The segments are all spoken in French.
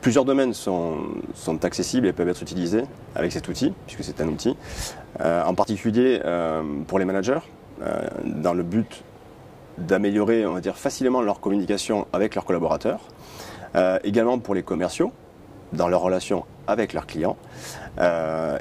Plusieurs domaines sont accessibles et peuvent être utilisés avec cet outil, puisque c'est un outil. En particulier pour les managers, dans le but d'améliorer, on va dire, facilement leur communication avec leurs collaborateurs. Également pour les commerciaux, dans leur relation avec leurs clients.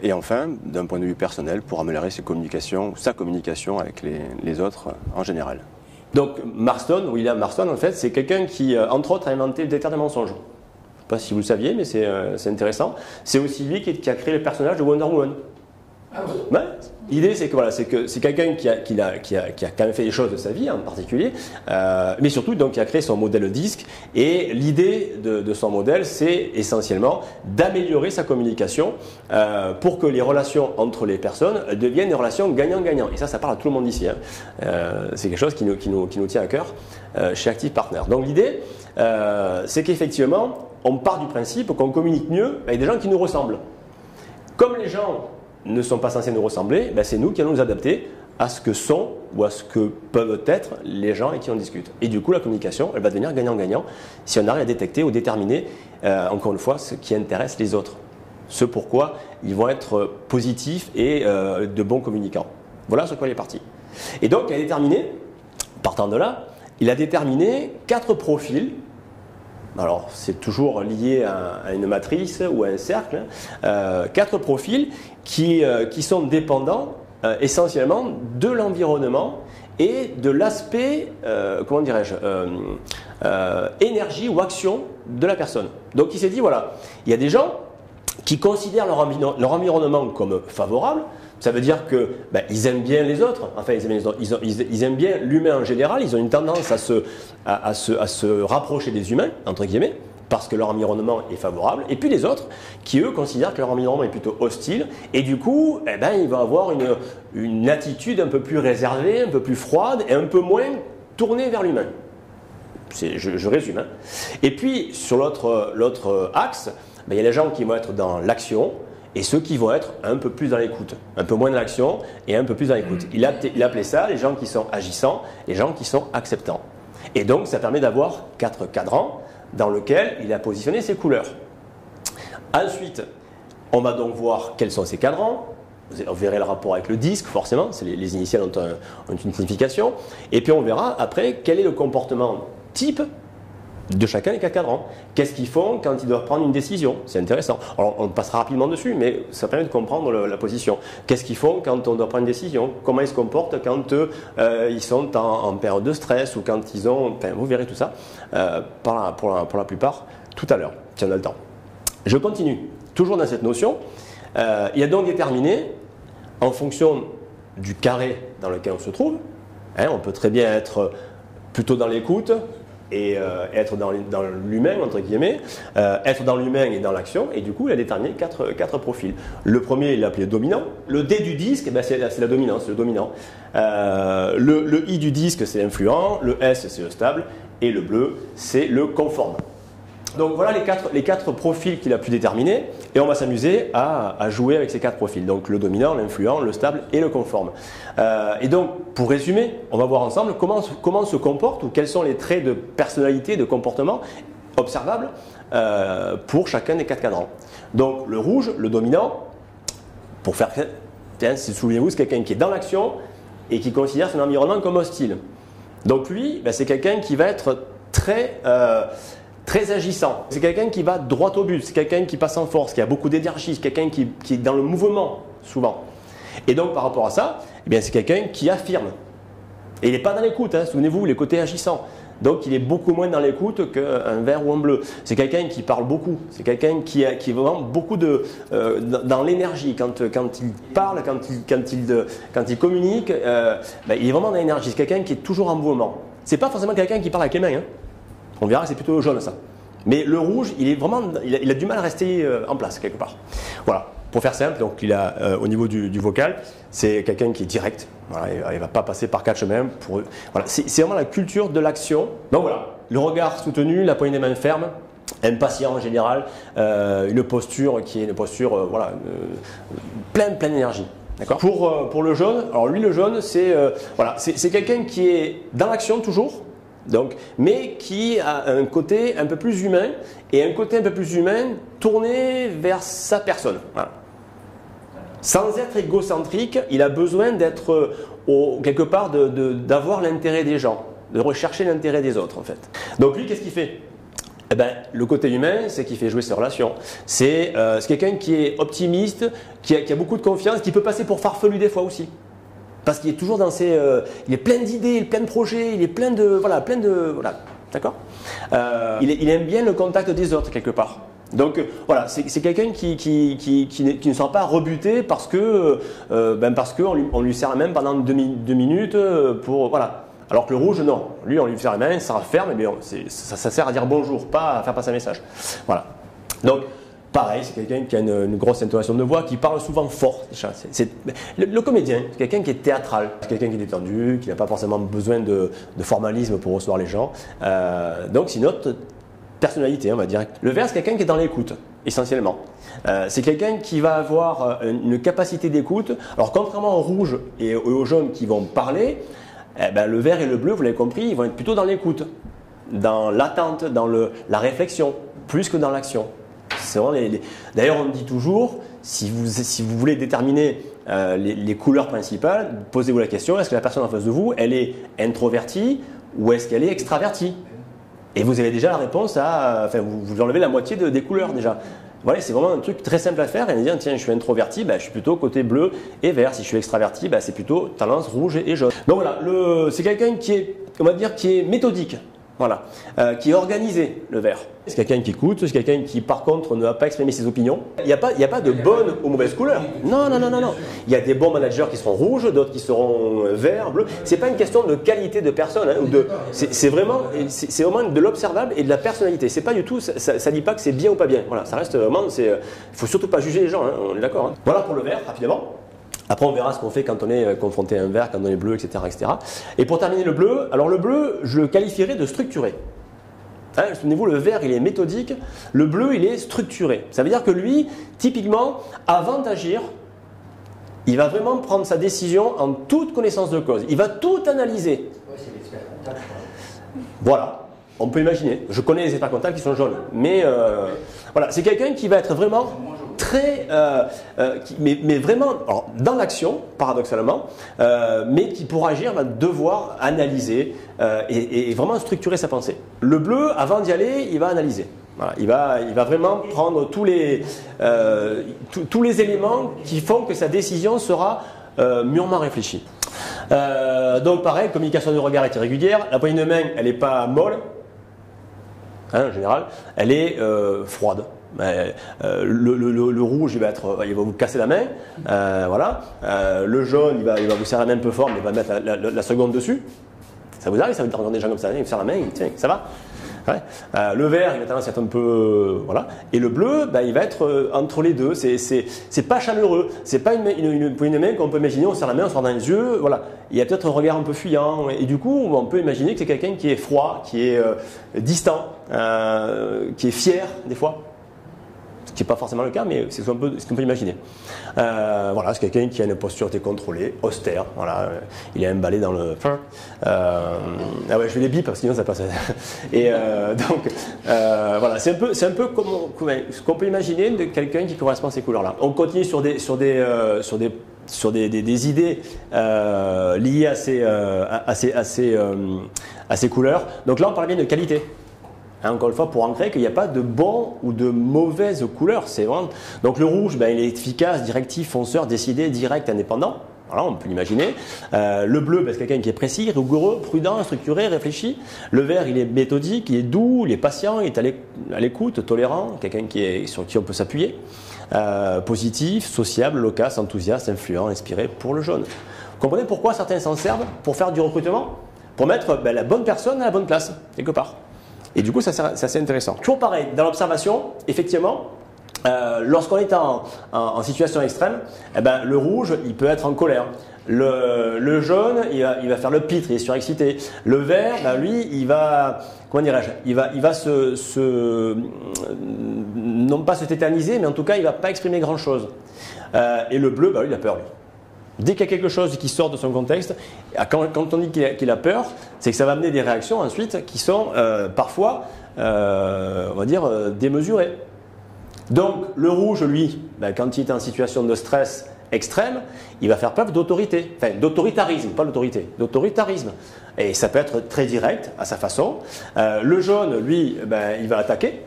Et enfin, d'un point de vue personnel, pour améliorer sa communication avec les autres en général. Donc William Marston, en fait, c'est quelqu'un qui, entre autres, a inventé le détecteur des mensonges. Je ne sais pas si vous le saviez, mais c'est intéressant. C'est aussi lui qui a créé le personnage de Wonder Woman. Ah oui. Ouais. L'idée, c'est que voilà, c'est quelqu'un qui a quand même fait des choses de sa vie en particulier, mais surtout donc qui a créé son modèle disque. Et l'idée de son modèle, c'est essentiellement d'améliorer sa communication pour que les relations entre les personnes deviennent des relations gagnant-gagnant. Et ça parle à tout le monde ici. Hein. C'est quelque chose qui nous tient à cœur chez Active Partner. Donc l'idée, c'est qu'effectivement, on part du principe qu'on communique mieux avec des gens qui nous ressemblent. Comme les gens ne sont pas censés nous ressembler, ben c'est nous qui allons nous adapter à ce que sont ou à ce que peuvent être les gens avec qui on discute. Et du coup, la communication, elle va devenir gagnant-gagnant si on arrive à détecter ou déterminer, encore une fois, ce qui intéresse les autres. Ce pourquoi ils vont être positifs et de bons communicants. Voilà sur quoi il est parti. Et donc, il a déterminé, partant de là, il a déterminé 4 profils. Alors, c'est toujours lié à une matrice ou à un cercle. 4 profils qui sont dépendants essentiellement de l'environnement et de l'aspect, comment dirais-je, énergie ou action de la personne. Donc, il s'est dit, voilà, il y a des gens qui considèrent leur environnement comme favorable. Ça veut dire que ils aiment bien les autres. Enfin, ils aiment bien l'humain en général. Ils ont une tendance à se rapprocher des humains, entre guillemets, parce que leur environnement est favorable. Et puis les autres, qui eux considèrent que leur environnement est plutôt hostile. Et du coup, ils vont avoir une attitude un peu plus réservée, un peu plus froide et un peu moins tournée vers l'humain. Je résume. Hein. Et puis, sur l'autre axe, il y a les gens qui vont être dans l'action et ceux qui vont être un peu plus dans l'écoute. Un peu moins dans l'action et un peu plus dans l'écoute. Il appelait ça les gens qui sont agissants, les gens qui sont acceptants. Et donc, ça permet d'avoir 4 cadrans dans lesquels il a positionné ses couleurs. Ensuite, on va donc voir quels sont ces cadrans. Vous verrez le rapport avec le disque, forcément. Les initiales ont une signification. Et puis, on verra après quel est le comportement type de chacun des 4 cadrans. Qu'est-ce qu'ils font quand ils doivent prendre une décision? C'est intéressant. Alors, on passera rapidement dessus, mais ça permet de comprendre la position. Qu'est-ce qu'ils font quand on doit prendre une décision? Comment ils se comportent quand ils sont en période de stress ou quand ils ont... Enfin, vous verrez tout ça pour la plupart tout à l'heure, si on a le temps. Je continue. Toujours dans cette notion, il a donc déterminé, en fonction du carré dans lequel on se trouve, hein, on peut très bien être plutôt dans l'écoute, et être dans l'humain, entre guillemets, être dans l'humain et dans l'action, et du coup il a déterminé 4 profils. Le premier il l'a appelé dominant, le D du disque c'est la dominance, c'est le dominant, le I du disque c'est l'influent, le S c'est le stable, et le bleu c'est le conforme. Donc voilà les quatre profils qu'il a pu déterminer, et on va s'amuser à jouer avec ces 4 profils. Donc le dominant, l'influent, le stable et le conforme. Et donc pour résumer, on va voir ensemble comment se comporte ou quels sont les traits de personnalité, de comportement observables pour chacun des 4 cadrans. Donc le rouge, le dominant, pour faire, souvenez-vous, c'est quelqu'un qui est dans l'action et qui considère son environnement comme hostile. Donc lui, c'est quelqu'un qui va être très agissant. C'est quelqu'un qui va droit au but, c'est quelqu'un qui passe en force, qui a beaucoup d'énergie, c'est quelqu'un qui est dans le mouvement souvent. Et donc par rapport à ça, c'est quelqu'un qui affirme. Et il n'est pas dans l'écoute, hein, souvenez-vous, les côtés agissants. Donc il est beaucoup moins dans l'écoute qu'un vert ou un bleu. C'est quelqu'un qui parle beaucoup, c'est quelqu'un qui est vraiment beaucoup dans l'énergie. Quand il parle, quand il communique, il est vraiment dans l'énergie. C'est quelqu'un qui est toujours en mouvement. C'est pas forcément quelqu'un qui parle avec les mains. Hein. On verra que c'est plutôt jaune ça. Mais le rouge, il a du mal à rester en place quelque part. Voilà, pour faire simple, donc au niveau du vocal, c'est quelqu'un qui est direct. Voilà, il ne va pas passer par 4 chemins. Voilà, c'est vraiment la culture de l'action. Donc voilà, le regard soutenu, la poignée des mains ferme, impatient en général, une posture qui est une posture pleine d'énergie. D'accord. Pour le jaune, alors lui le jaune, c'est quelqu'un qui est dans l'action toujours, Donc, mais qui a un côté un peu plus humain, et un côté un peu plus humain tourné vers sa personne. Voilà. Sans être égocentrique, il a besoin d'être quelque part d'avoir l'intérêt des gens, de rechercher l'intérêt des autres en fait. Donc lui, qu'est-ce qu'il fait? Eh ben, le côté humain, c'est qu'il fait jouer ses relations. C'est quelqu'un qui est optimiste, qui a beaucoup de confiance, qui peut passer pour farfelu des fois aussi. Parce qu'il est toujours dans ses... il est plein d'idées, plein de projets, il est plein de... Voilà, d'accord. Il aime bien le contact des autres quelque part. Donc voilà, c'est quelqu'un qui ne sera pas rebuté parce qu'on lui serre la main pendant 2 minutes pour... Voilà. Alors que le rouge, non. Lui, on lui serre la main, ça ferme, et bien ça sert à dire bonjour, pas à faire passer un message. Voilà. Donc, pareil, c'est quelqu'un qui a une grosse intonation de voix, qui parle souvent fort. Le comédien, c'est quelqu'un qui est théâtral, c'est quelqu'un qui est détendu, qui n'a pas forcément besoin de formalisme pour recevoir les gens. Donc, c'est une autre personnalité, on va dire. Le vert, c'est quelqu'un qui est dans l'écoute, essentiellement. C'est quelqu'un qui va avoir une capacité d'écoute. Alors, contrairement au rouge et au jaune qui vont parler, eh ben, le vert et le bleu, vous l'avez compris, ils vont être plutôt dans l'écoute, dans l'attente, dans la réflexion, plus que dans l'action. D'ailleurs, on dit toujours, si vous voulez déterminer les couleurs principales, posez-vous la question, est-ce que la personne en face de vous, elle est introvertie ou est-ce qu'elle est extravertie? Et vous avez déjà la réponse vous enlevez la moitié des couleurs déjà. Voilà, c'est vraiment un truc très simple à faire et dire tiens, je suis introverti, je suis plutôt côté bleu et vert. Si je suis extraverti, c'est plutôt tendance rouge et jaune. Donc voilà, c'est quelqu'un qui est, on va dire, qui est méthodique. Voilà, qui est organisé, le vert. C'est quelqu'un qui écoute, c'est quelqu'un qui par contre ne va pas exprimer ses opinions. Il n'y a pas de bonne ou mauvaise couleur. Non. Il y a des bons managers qui seront rouges, d'autres qui seront verts, bleus. C'est pas une question de qualité de personne, c'est vraiment de l'observable et de la personnalité. C'est pas du tout, ça dit pas que c'est bien ou pas bien. Voilà, ça reste vraiment, il faut surtout pas juger les gens, on est d'accord. Voilà pour le vert, rapidement. Après, on verra ce qu'on fait quand on est confronté à un vert, quand on est bleu, etc., etc. Et pour terminer le bleu, alors le bleu, je le qualifierais de structuré. Souvenez-vous, le vert, il est méthodique. Le bleu, il est structuré. Ça veut dire que lui, typiquement, avant d'agir, il va vraiment prendre sa décision en toute connaissance de cause. Il va tout analyser. Ouais, c'est l'expert comptable. Voilà, on peut imaginer. Je connais les experts comptables qui sont jaunes. Mais voilà, c'est quelqu'un qui va être vraiment... très, mais vraiment alors, dans l'action, paradoxalement, mais qui pour agir va devoir analyser et vraiment structurer sa pensée. Le bleu, avant d'y aller, il va analyser. Voilà, il va vraiment prendre tous les éléments qui font que sa décision sera mûrement réfléchie. Donc pareil, communication de regard est irrégulière, la poignée de main, elle n'est pas molle, en général, elle est froide. Le rouge, il va vous casser la main, voilà. Le jaune, il va vous serrer la main un peu fort, mais il va mettre la seconde dessus. Ça vous arrive, ça vous regarder des gens comme ça, il vous serre la main, tiens, ça va. Ouais. Le vert, il va tendance à être un peu, voilà. Et le bleu, il va être entre les deux. C'est pas chaleureux. C'est pas une poignée de main qu'on peut imaginer. On serre la main, on se regarde dans les yeux, voilà. Il y a peut-être un regard un peu fuyant. Et du coup, on peut imaginer que c'est quelqu'un qui est froid, qui est distant, qui est fier des fois. Ce qui n'est pas forcément le cas, mais c'est un peu ce qu'on peut imaginer. Voilà, c'est quelqu'un qui a une posture décontrôlée, austère. Voilà, il est emballé dans le. Ah ouais, je vais les bip parce que sinon ça passe. Et donc, voilà, c'est un peu ce qu'on peut imaginer de quelqu'un qui correspond à ces couleurs-là. On continue sur des idées liées à ces couleurs. Donc là, on parle bien de qualité. Encore une fois, pour ancrer qu'il n'y a pas de bon ou de mauvaise couleur. Donc le rouge, il est efficace, directif, fonceur, décidé, direct, indépendant. Voilà, on peut l'imaginer. Le bleu, c'est quelqu'un qui est précis, rigoureux, prudent, structuré, réfléchi. Le vert, il est méthodique, il est doux, il est patient, il est à l'écoute, tolérant, quelqu'un sur qui on peut s'appuyer. Positif, sociable, loquace, enthousiaste, influent, inspiré pour le jaune. Vous comprenez pourquoi certains s'en servent pour faire du recrutement? Pour mettre la bonne personne à la bonne place, quelque part. Et du coup, c'est assez intéressant. Toujours pareil, dans l'observation, effectivement, lorsqu'on est en situation extrême, le rouge, il peut être en colère. Le jaune, il va faire le pitre, il est surexcité. Le vert, lui, il va, comment dirais-je, il va non pas se tétaniser, mais en tout cas, il ne va pas exprimer grand-chose. Et le bleu, lui, il a peur, lui. Dès qu'il y a quelque chose qui sort de son contexte, quand on dit qu'il a peur, c'est que ça va amener des réactions ensuite qui sont parfois, on va dire, démesurées. Donc le rouge, lui, ben, quand il est en situation de stress extrême, il va faire preuve d'autorité, enfin d'autoritarisme, pas l'autorité, d'autoritarisme. Et ça peut être très direct à sa façon. Le jaune, lui, ben, il va attaquer.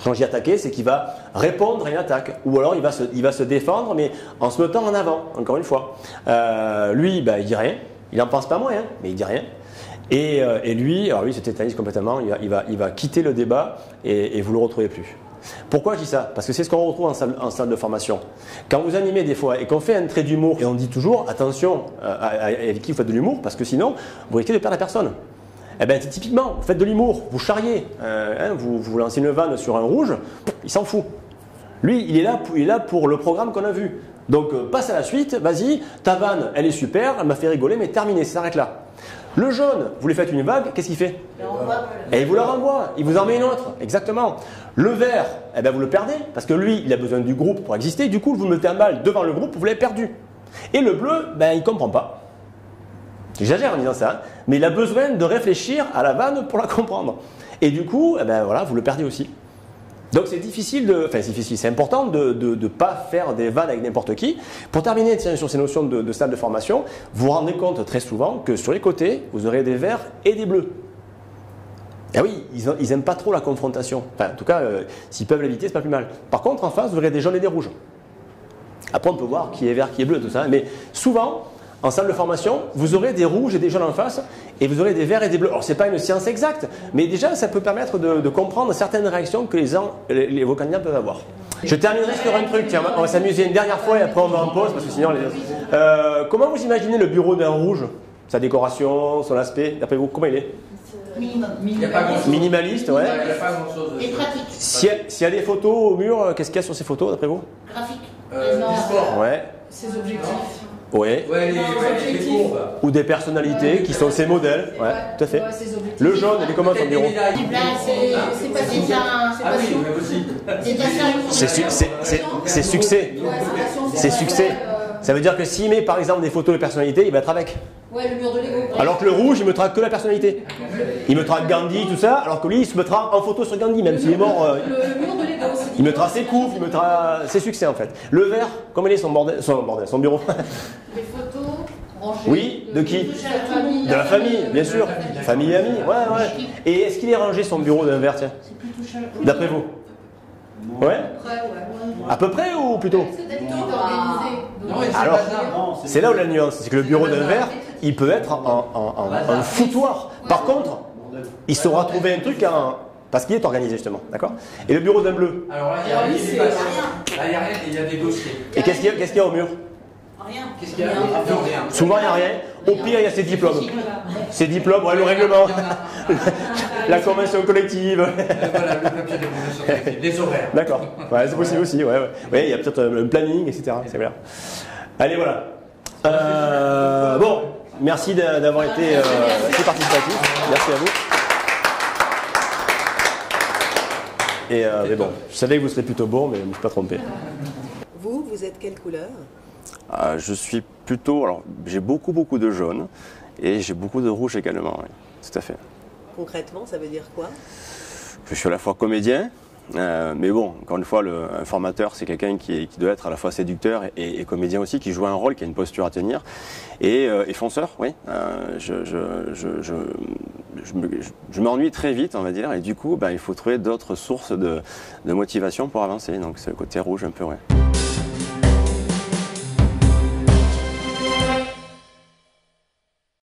Quand je dis attaquer, c'est qu'il va répondre à une attaque. Ou alors il va se défendre, mais en se mettant en avant, encore une fois. Lui, ben, il dit rien. Il n'en pense pas moins, hein, mais il dit rien. Et lui, alors lui, se tétanise complètement. Il va quitter le débat et vous ne le retrouvez plus. Pourquoi je dis ça? Parce que c'est ce qu'on retrouve en salle de formation. Quand vous animez des fois et qu'on fait un trait d'humour, et on dit toujours, attention avec qui vous faites de l'humour, parce que sinon, vous risquez de perdre la personne. Eh bien, typiquement, vous faites de l'humour, vous charriez, vous lancez une vanne sur un rouge, il s'en fout. Lui, il est là pour le programme qu'on a vu. Donc, passe à la suite, vas-y, ta vanne, elle est super, elle m'a fait rigoler, mais terminé, ça s'arrête là. Le jaune, vous lui faites une vague, qu'est-ce qu'il fait? Et il vous la renvoie, il vous en met une autre, exactement. Le vert, eh bien, vous le perdez, parce que lui, il a besoin du groupe pour exister, du coup, vous le mettez un balle devant le groupe, vous l'avez perdu. Et le bleu, ben, il ne comprend pas. J'exagère en disant ça, hein, mais il a besoin de réfléchir à la vanne pour la comprendre. Et du coup, eh ben, voilà, vous le perdez aussi. Donc c'est difficile, enfin c'est difficile, c'est important de ne pas faire des vannes avec n'importe qui. Pour terminer sur ces notions de salle de formation, vous vous rendez compte très souvent que sur les côtés, vous aurez des verts et des bleus. Ah oui, ils n'aiment pas trop la confrontation. Enfin, en tout cas, s'ils peuvent l'éviter, c'est pas plus mal. Par contre, en face, vous aurez des jaunes et des rouges. Après, on peut voir qui est vert, qui est bleu, tout ça. Mais souvent, en salle de formation, vous aurez des rouges et des jaunes en face, et vous aurez des verts et des bleus. Alors, ce n'est pas une science exacte, mais déjà, ça peut permettre de comprendre certaines réactions que vos candidats peuvent avoir. Je terminerai sur un truc, tiens, on va s'amuser une dernière fois et après on va en pause, parce que sinon... comment vous imaginez le bureau d'un rouge? Sa décoration, son aspect, d'après vous, comment il est? Minimaliste, ouais. Il n'y a pas grand-chose. Et pratique. S'il y a des photos au mur, qu'est-ce qu'il y a sur ces photos, d'après vous? Graphique. Du sport. Ouais. Ses objectifs. Oui. Ouais, les courbes. Ou des personnalités qui sont ses modèles. Ouais, tout à fait. Ouais, ses objectifs. Le jaune, il est comment ton bureau? C'est pas déjà un. Ah oui, mais aussi. C'est succès. C'est succès. Ça veut dire que s'il met par exemple des photos de personnalités, il va être avec. Ouais, le mur de Lego. Alors que le rouge, il mettra que la personnalité. Il mettra Gandhi, tout ça, alors que lui, il se mettra en photo sur Gandhi, même s'il est mort. Le mur de Lego aussi. Il mettra ses coups, il mettra ses succès en fait. Le vert, comment il est son bureau? Des photos rangées. Oui, de qui? De De la famille, bien sûr. Famille et amis, ouais. Et est-ce qu'il est rangé son bureau d'un vert, tiens? D'après vous? Ouais? À peu près ou plutôt? Alors, c'est là où la nuance, c'est que le bureau d'un vert, il peut être en foutoir. Par contre, il saura trouver un truc parce qu'il est organisé justement, d'accord? Et le bureau d'un bleu? Alors là, il y a rien. Là, il n'y a rien et il y a des dossiers. Et qu'est-ce qu'il y a au mur? Rien. Qu'est-ce qu'il y a? Rien. Souvent, il n'y a rien. Au pire, il y a ses diplômes. Ses diplômes, ouais, le règlement, la convention collective. Voilà, le papier de convention collective, les horaires. D'accord, ouais, c'est possible aussi. Ouais, il y a peut-être un planning, etc. C'est clair. Allez, voilà. Bon, merci d'avoir été si participatif. Merci à vous. Et mais bon, je savais que vous serez plutôt bon, mais je ne me suis pas trompé. Vous êtes quelle couleur? Je suis plutôt... Alors, j'ai beaucoup de jaune et j'ai beaucoup de rouge également, oui, tout à fait. Concrètement, ça veut dire quoi? Je suis à la fois comédien, mais bon, encore une fois, un formateur, c'est quelqu'un qui doit être à la fois séducteur et comédien aussi, qui joue un rôle, qui a une posture à tenir. Et fonceur, oui. Je m'ennuie très vite, on va dire, et du coup, il faut trouver d'autres sources de motivation pour avancer. Donc c'est le côté rouge un peu, ouais.